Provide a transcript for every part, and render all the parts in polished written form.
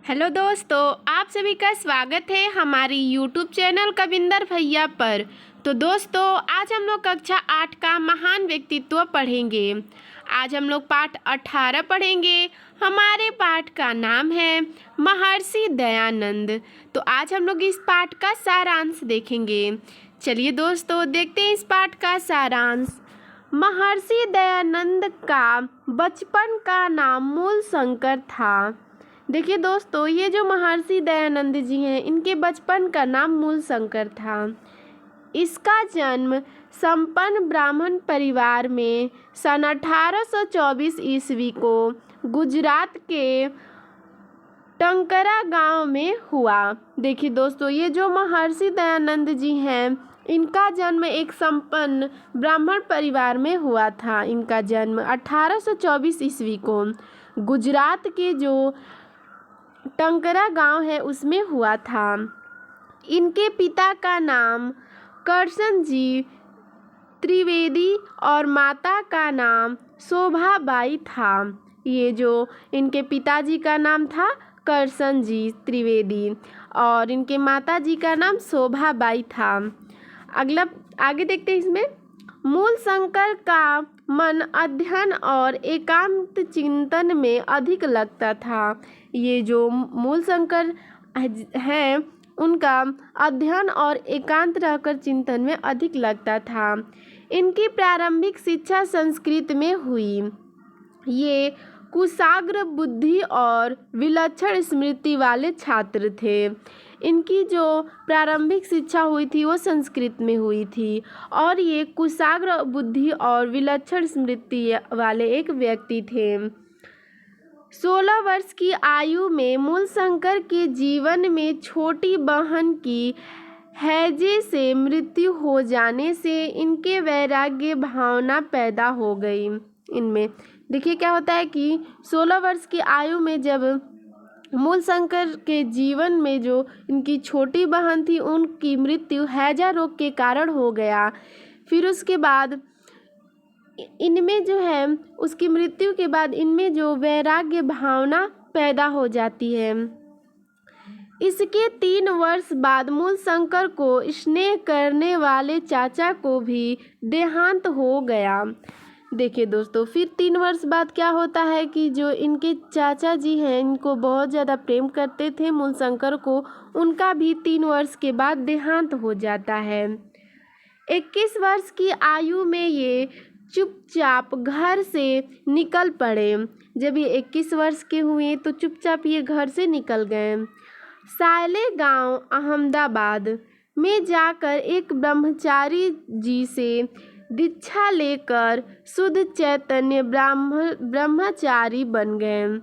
Hello दोस्तों, आप सभी का स्वागत है हमारी यूट्यूब चैनल कविंदर भैया पर। तो दोस्तों, आज हम लोग कक्षा 8 का महान व्यक्तित्व पढ़ेंगे। आज हम लोग पाठ 18 पढ़ेंगे। हमारे पाठ का नाम है महर्षि दयानंद। तो आज हम लोग इस पाठ का सारांश देखेंगे। चलिए दोस्तों, देखते हैं इस पाठ का सारांश। महर्षि दयानंद का बचपन का नाम मूलशंकर था। देखिए दोस्तों, ये जो महर्षि दयानंद जी हैं, इनके बचपन का नाम मूलशंकर था। इसका जन्म संपन्न ब्राह्मण परिवार में सन 1824 ईस्वी को गुजरात के टंकरा गांव में हुआ। देखिए दोस्तों, ये जो महर्षि दयानंद जी हैं, इनका जन्म एक संपन्न ब्राह्मण परिवार में हुआ था। इनका जन्म 1824 ईस्वी को गुजरात के जो टंकरा गांव है उसमें हुआ था। इनके पिता का नाम करसन जी त्रिवेदी और माता का नाम शोभाबाई था। ये जो इनके पिताजी का नाम था करसन जी त्रिवेदी और इनके माता जी का नाम शोभाबाई था। आगे देखते हैं इसमें। मूलशंकर का मन अध्ययन और एकांत चिंतन में अधिक लगता था। ये जो मूलशंकर हैं, उनका अध्ययन और एकांत रहकर चिंतन में अधिक लगता था। इनकी प्रारंभिक शिक्षा संस्कृत में हुई। ये कुशाग्र बुद्धि और विलक्षण स्मृति वाले छात्र थे। इनकी जो प्रारंभिक शिक्षा हुई थी वो संस्कृत में हुई थी और ये कुशाग्र बुद्धि और विलक्षण स्मृति वाले एक व्यक्ति थे। 16 वर्ष की आयु में मूलशंकर के जीवन में छोटी बहन की हैजे से मृत्यु हो जाने से इनके वैराग्य भावना पैदा हो गई। इनमें देखिए क्या होता है कि 16 वर्ष की आयु में जब मूलशंकर के जीवन में जो इनकी छोटी बहन थी, उनकी मृत्यु हैजा रोग के कारण हो गया। फिर उसके बाद इनमें जो है, उसकी मृत्यु के बाद इनमें जो वैराग्य भावना पैदा हो जाती है। इसके 3 वर्ष बाद मूलशंकर को स्नेह करने वाले चाचा को भी देहांत हो गया। देखिए दोस्तों, फिर 3 वर्ष बाद क्या होता है कि जो इनके चाचा जी हैं, इनको बहुत ज़्यादा प्रेम करते थे मूलशंकर को, उनका भी 3 वर्ष के बाद देहांत हो जाता है। 21 वर्ष की आयु में ये चुपचाप घर से निकल पड़े। जब ये 21 वर्ष के हुए तो चुपचाप ये घर से निकल गए। सायले गांव अहमदाबाद में जाकर एक ब्रह्मचारी जी से दीक्षा लेकर शुद्ध चैतन्य ब्रह्मचारी बन गए।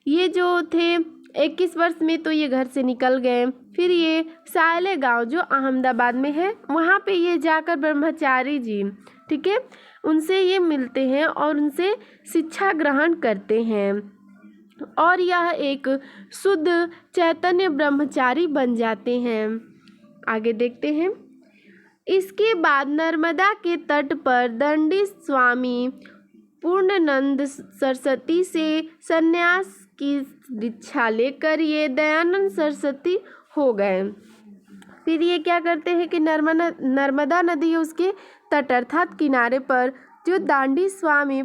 ये जो थे 21 वर्ष में तो ये घर से निकल गए। फिर ये सायले गांव जो अहमदाबाद में है, वहाँ पे ये जाकर ब्रह्मचारी जी, ठीक है, उनसे ये मिलते हैं और उनसे शिक्षा ग्रहण करते हैं और यह एक शुद्ध चैतन्य ब्रह्मचारी बन जाते हैं। आगे देखते हैं। इसके बाद नर्मदा के तट पर दंडी स्वामी पूर्णानंद सरस्वती से संन्यास की दीक्षा लेकर ये दयानंद सरस्वती हो गए। फिर ये क्या करते हैं कि नर्मदा नदी है, उसके तट अर्थात किनारे पर जो दांडी स्वामी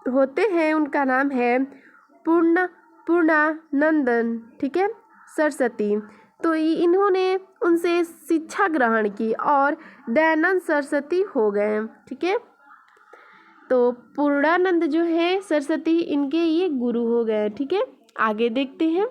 होते हैं, उनका नाम है पूर्णानंदन, ठीक है, सरस्वती। तो इन्होंने उनसे शिक्षा ग्रहण की और दयानंद सरस्वती हो गए, ठीक है। तो पूर्णानंद जो है सरस्वती, इनके ये गुरु हो गए, ठीक है। आगे देखते हैं।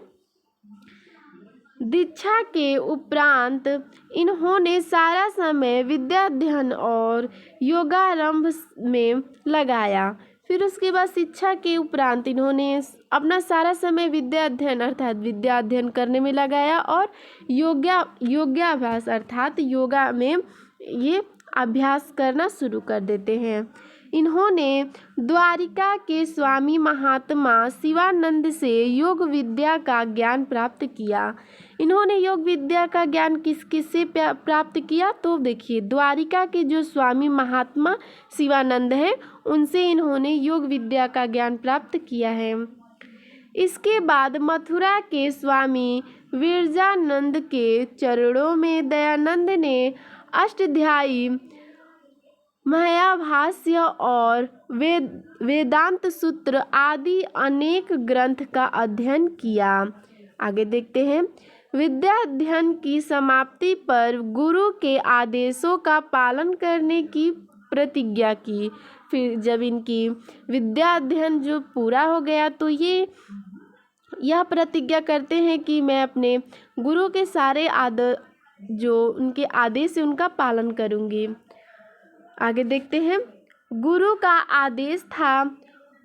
दीक्षा के उपरांत इन्होंने सारा समय विद्याध्ययन और योगारंभ में लगाया। फिर उसके बाद शिक्षा के उपरांत इन्होंने अपना सारा समय विद्या अध्ययन अर्थात विद्या अध्ययन करने में लगाया और योगाभ्यास अर्थात योगा में ये अभ्यास करना शुरू कर देते हैं। इन्होंने द्वारिका के स्वामी महात्मा शिवानंद से योग विद्या का ज्ञान प्राप्त किया। इन्होंने योग विद्या का ज्ञान किससे प्राप्त किया? तो देखिए, द्वारिका के जो स्वामी महात्मा शिवानंद हैं, उनसे इन्होंने योग विद्या का ज्ञान प्राप्त किया है। इसके बाद मथुरा के स्वामी विरजानंद के चरणों में दयानंद ने अष्टाध्यायी महाभाष्य और वेदांत सूत्र आदि अनेक ग्रंथ का अध्ययन किया। आगे देखते हैं। विद्या अध्ययन की समाप्ति पर गुरु के आदेशों का पालन करने की प्रतिज्ञा की। फिर जब इनकी विद्या अध्ययन जो पूरा हो गया तो यह प्रतिज्ञा करते हैं कि मैं अपने गुरु के सारे जो उनके आदेश है उनका पालन करूंगी। आगे देखते हैं। गुरु का आदेश था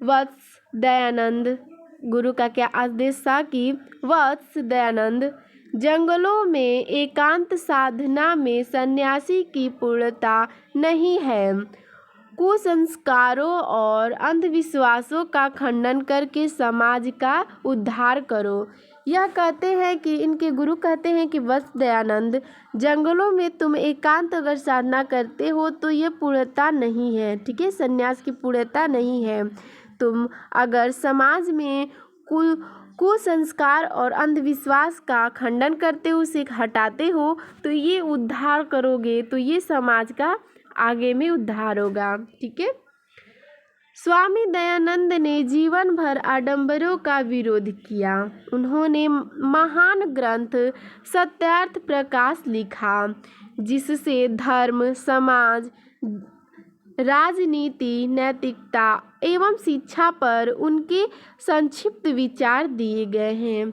वत्स दयानंद। गुरु का क्या आदेश था कि वत्स दयानंद, जंगलों में एकांत साधना में सन्यासी की पूर्णता नहीं है। कुसंस्कारों और अंधविश्वासों का खंडन करके समाज का उद्धार करो। यह कहते हैं कि इनके गुरु कहते हैं कि वत्स दयानंद, जंगलों में तुम एकांत अगर साधना करते हो तो ये पूर्णता नहीं है। ठीक है, सन्यास की पूर्णता नहीं है। तुम अगर समाज में कुसंस्कार और अंधविश्वास का खंडन करते हो, उसे हटाते हो तो ये उद्धार करोगे, तो ये समाज का आगे में उद्धार होगा। ठीक है। स्वामी दयानंद ने जीवन भर आडंबरों का विरोध किया। उन्होंने महान ग्रंथ सत्यार्थ प्रकाश लिखा, जिससे धर्म, समाज, राजनीति, नैतिकता एवं शिक्षा पर उनके संक्षिप्त विचार दिए गए हैं।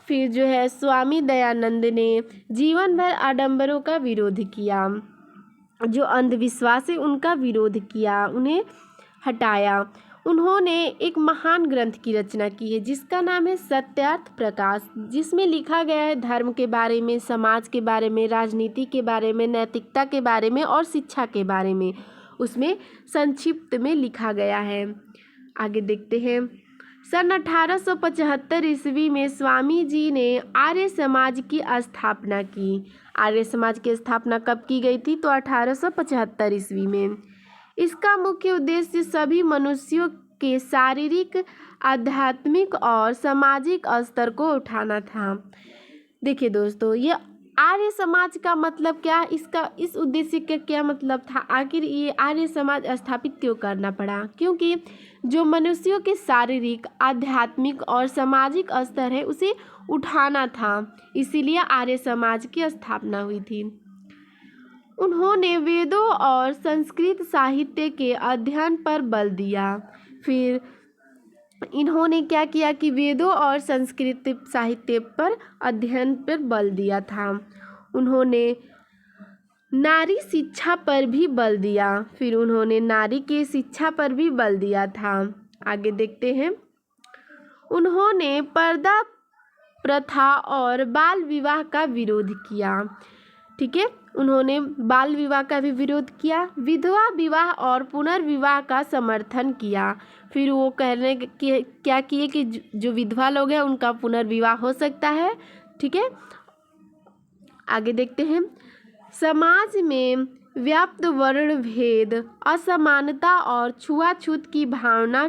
फिर जो है स्वामी दयानंद ने जीवन भर आडंबरों का विरोध किया, जो अंधविश्वास है उनका विरोध किया, उन्हें हटाया। उन्होंने एक महान ग्रंथ की रचना की है जिसका नाम है सत्यार्थ प्रकाश, जिसमें लिखा गया है धर्म के बारे में, समाज के बारे में, राजनीति के बारे में, नैतिकता के बारे में और शिक्षा के बारे में उसमें संक्षिप्त में लिखा गया है। आगे देखते हैं। सन 1875 ईस्वी में स्वामी जी ने आर्य समाज की स्थापना की। आर्य समाज की स्थापना कब की गई थी? तो 1875 ईस्वी में। इसका मुख्य उद्देश्य सभी मनुष्यों के शारीरिक, आध्यात्मिक और सामाजिक स्तर को उठाना था। देखिए दोस्तों, ये आर्य समाज का मतलब क्या, इसका इस उद्देश्य का क्या मतलब था? आखिर ये आर्य समाज स्थापित क्यों करना पड़ा? क्योंकि जो मनुष्यों के शारीरिक, आध्यात्मिक और सामाजिक स्तर है उसे उठाना था, इसीलिए आर्य समाज की स्थापना हुई थी। उन्होंने वेदों और संस्कृत साहित्य के अध्ययन पर बल दिया। फिर इन्होंने क्या किया कि वेदों और संस्कृत साहित्य पर अध्ययन पर बल दिया था। उन्होंने नारी शिक्षा पर भी बल दिया। फिर उन्होंने नारी के शिक्षा पर भी बल दिया था। आगे देखते हैं। उन्होंने पर्दा प्रथा और बाल विवाह का विरोध किया। ठीक है, उन्होंने बाल विवाह का भी विरोध किया, विधवा विवाह और पुनर्विवाह का समर्थन किया। फिर वो कहने कि क्या किए कि जो विधवा लोग हैं उनका पुनर्विवाह हो सकता है। ठीक है, आगे देखते हैं। समाज में व्याप्त वर्ण भेद, असमानता और छुआछूत की भावना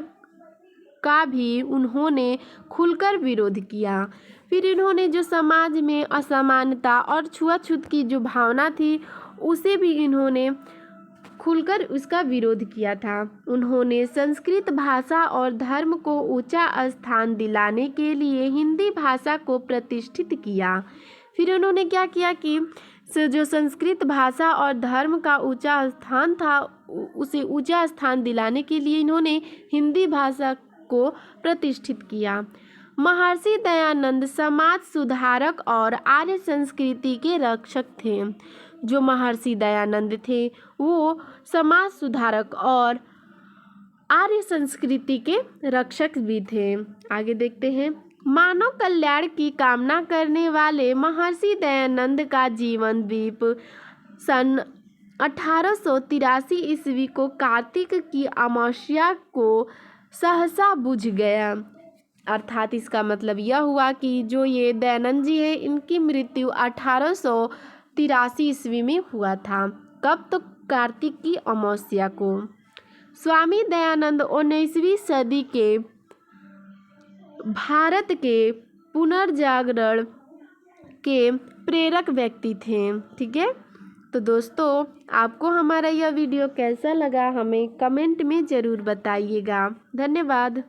का भी उन्होंने खुलकर विरोध किया। फिर इन्होंने जो समाज में असमानता और छुआछूत की जो भावना थी उसे भी इन्होंने खुलकर उसका विरोध किया था। उन्होंने संस्कृत भाषा और धर्म को ऊंचा स्थान दिलाने के लिए हिंदी भाषा को प्रतिष्ठित किया। फिर उन्होंने क्या किया कि जो संस्कृत भाषा और धर्म का ऊंचा स्थान था उसे ऊंचा स्थान दिलाने के लिए इन्होंने हिंदी भाषा को प्रतिष्ठित किया। महर्षि दयानंद समाज सुधारक और आर्य संस्कृति के रक्षक थे। जो महर्षि दयानंद थे वो समाज सुधारक और आर्य संस्कृति के रक्षक भी थे। आगे देखते हैं। मानव कल्याण की कामना करने वाले महर्षि दयानंद का जीवन द्वीप सन 1883 ईस्वी को कार्तिक की अमावस्या को सहसा बुझ गया। अर्थात इसका मतलब यह हुआ कि जो ये दयानंद जी है इनकी मृत्यु 1883 ईस्वी में हुआ था। कब? तो कार्तिक की अमावस्या को। स्वामी दयानंद 19वीं सदी के भारत के पुनर्जागरण के प्रेरक व्यक्ति थे। ठीक है, तो दोस्तों आपको हमारा यह वीडियो कैसा लगा हमें कमेंट में ज़रूर बताइएगा। धन्यवाद।